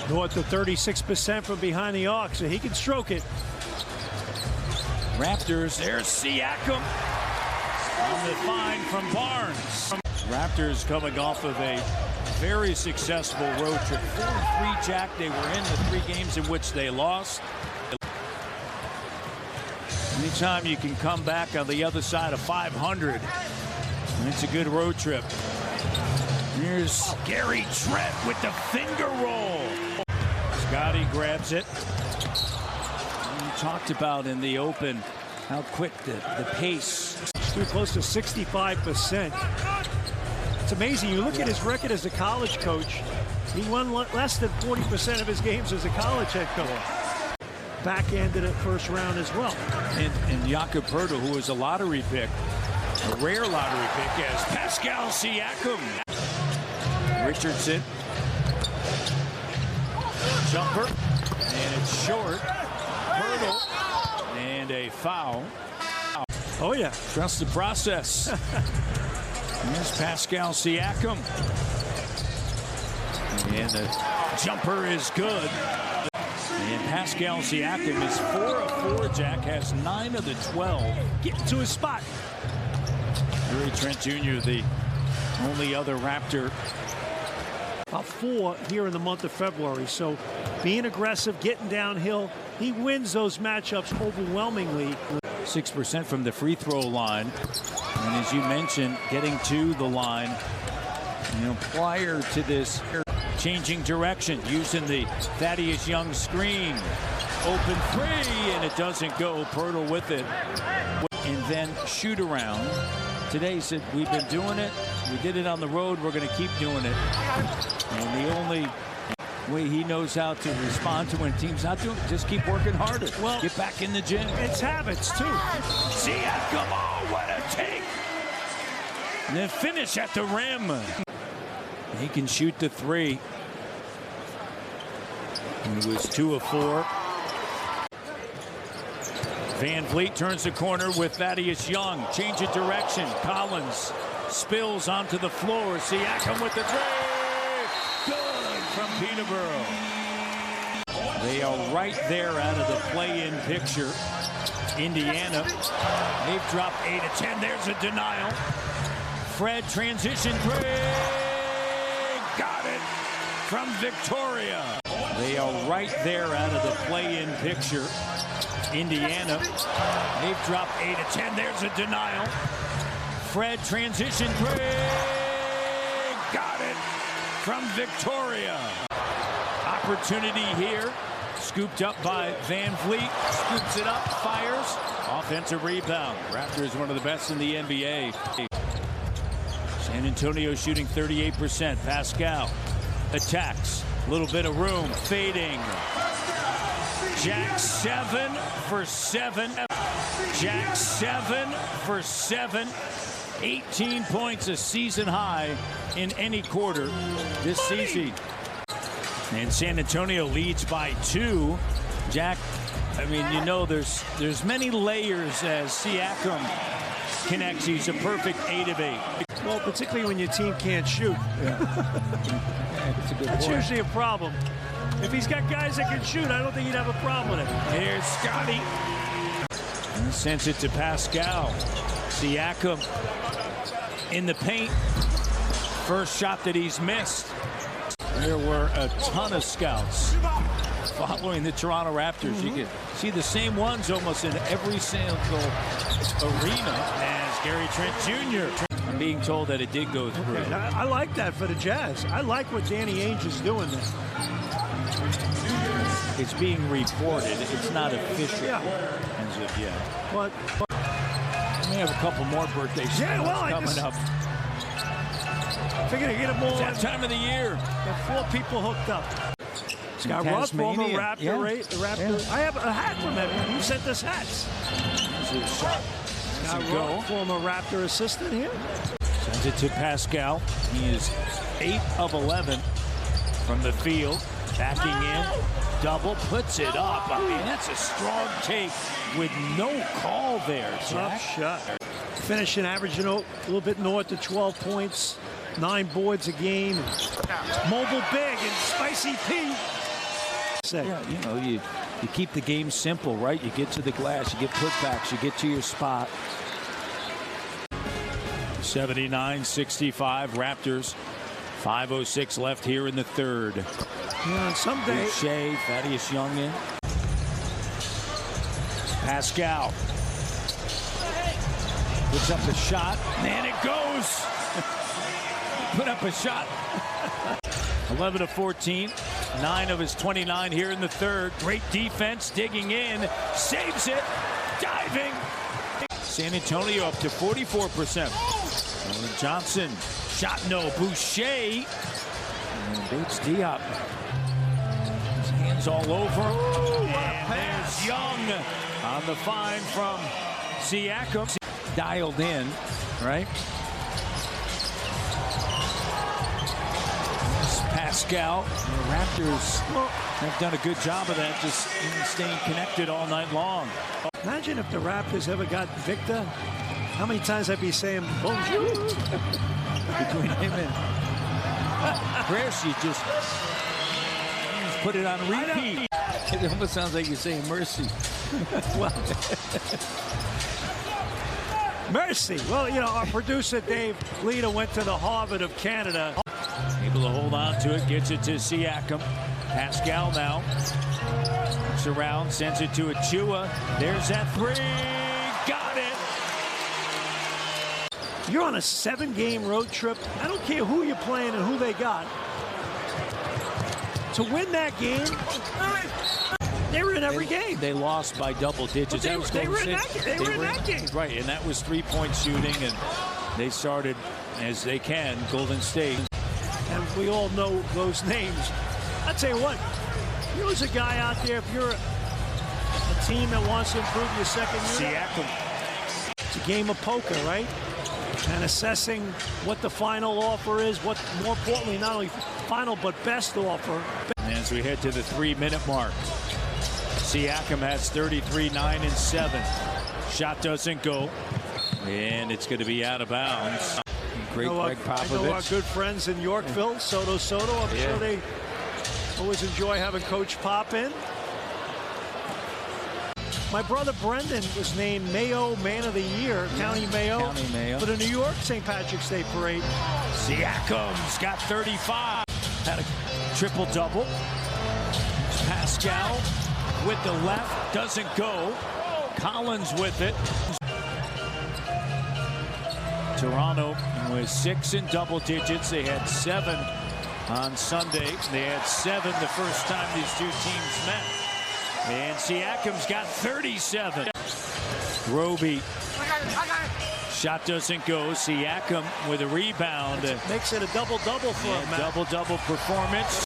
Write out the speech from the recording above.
North of 36% from behind the arc, so he can stroke it. Raptors, there's Siakam on the find from Barnes. Raptors coming off of a very successful road trip. 4-3, Jack. They were in the 3 games in which they lost. Anytime you can come back on the other side of 500, it's a good road trip. Here's Gary Trent with the finger roll. Scotty grabs it. We talked about in the open how quick the pace. He's close to 65%. It's amazing. You look at his record as a college coach. He won less than 40% of his games as a college head coach. Back-ended at first round as well. And Jakob Poeltl, who was a lottery pick, a rare lottery pick, as Pascal Siakam. Richardson. Jumper. And it's short. Poeltl. And a foul. Oh, yeah. Trust the process. Here's Pascal Siakam. And the jumper is good. And Pascal Siakam is 4 of 4, Jack, has 9 of the 12. Getting to his spot. Gary Trent Jr., the only other Raptor. About 4 here in the month of February. So being aggressive, getting downhill, he wins those matchups overwhelmingly. 6% from the free throw line. And as you mentioned, getting to the line, prior to this, changing direction, using the Thaddeus Young screen. Open 3, and it doesn't go. Poeltl with it. And then shoot around. Today he said, we've been doing it. We did it on the road. We're going to keep doing it. And the only way he knows how to respond to when team's not doing it, just keep working harder. Well, get back in the gym. It's habits, too. Siakam, oh, what a take. And then finish at the rim. He can shoot the 3. He was 2 of 4. Van Vliet turns the corner with Thaddeus Young. Change of direction. Collins spills onto the floor. Siakam with the 3. Good from Peterborough. They are right there out of the play-in picture. Indiana, they've dropped 8 of 10. There's a denial. Fred transition 3. Got it from Victoria. They are right there out of the play-in picture. Indiana, they've dropped 8 of 10. There's a denial. Fred transition 3. Got it from Victoria. Opportunity here. Scooped up by Van Vliet. Scoops it up, fires. Offensive rebound. Raptors one of the best in the NBA. San Antonio shooting 38%. Pascal attacks. A little bit of room. Fading. Jack 7 for 7. Jack 7 for 7. 18 points, a season high in any quarter this season. And San Antonio leads by 2. Jack, I mean, there's many layers as Siakam connects. He's a perfect 8 of 8. Well, particularly when your team can't shoot. That's a good That's point. usually a problem. If he's got guys that can shoot, I don't think he'd have a problem with it. Here's Scotty. He sends it to Pascal. Siakam in the paint. First shot that he's missed. There were a ton of scouts following the Toronto Raptors. You can see the same ones almost in every single arena as Gary Trent Jr. I'm being told that it did go through. Okay, I like that for the Jazz. I like what Danny Ainge is doing there. It's being reported. It's not official as of yet. But we have a couple more birthdays coming up. Figure to get them all. It's that time of the year. Got 4 people hooked up. Scott Russ, former Raptor. Raptor. I have a hat from him. He sent us hats. Scott Russ, former Raptor assistant here. Sends it to Pascal. He is 8 of 11 from the field. Backing in. Double, puts it up. I mean, that's a strong take with no call there. Tough shot. Finishing, averaging a little bit north of 12 points. 9 boards a game. Mobile big and Spicy P say. Yeah, you know, you keep the game simple, right? You get to the glass, you get putbacks, you get to your spot. 79-65 Raptors. 5:06 left here in the third. Yeah, someday. Shea, Thaddeus Young in. Pascal puts up a shot, and it goes. Put up a shot. 11-14. 9 of his 29 here in the third. Great defense, digging in, saves it, diving. San Antonio up to 44%. Johnson, shot no. Boucher, and beats Diop. His hands all over. And there's Young on the find from Siakam. Dialed in, right? Pascal. The Raptors have done a good job of that, just staying connected all night long. Imagine if the Raptors ever got Victor. How many times I'd be saying bonjour between him and Chris? You just put it on repeat. It almost sounds like you're saying mercy. Well, mercy. Well, you know, our producer Dave Lita went to the Harvard of Canada. Able to hold on to it, gets it to Siakam. Pascal now looks around, sends it to Achua. There's that three. Got it. You're on a 7-game road trip. I don't care who you're playing and who they got. To win that game, they were in every game. They lost by double digits. They were in that game. Right, and that was 3-point shooting, and they started as they can, Golden State. And we all know those names. I'll tell you what, here's a guy out there, if you're a team that wants to improve your second unit. Siakam. It's a game of poker, right? And assessing what the final offer is, what, more importantly, not only final but best offer. And as we head to the 3-minute mark, Siakam has 33, 9, and 7. Shot doesn't go, and it's going to be out of bounds. Great Greg Popovich. I know our good friends in Yorkville, Soto. I'm sure they always enjoy having Coach Pop in. My brother Brendan was named Mayo Man of the Year, County Mayo, for the New York St. Patrick's Day Parade. Siakam's got 35. Had a triple-double. Pascal with the left, doesn't go. Collins with it. Toronto was 6 in double digits. They had 7 on Sunday. They had 7 the first time these two teams met. And Siakam's got 37. Roby. Shot doesn't go. Siakam with a rebound. Makes it a double-double for him. Double-double performance.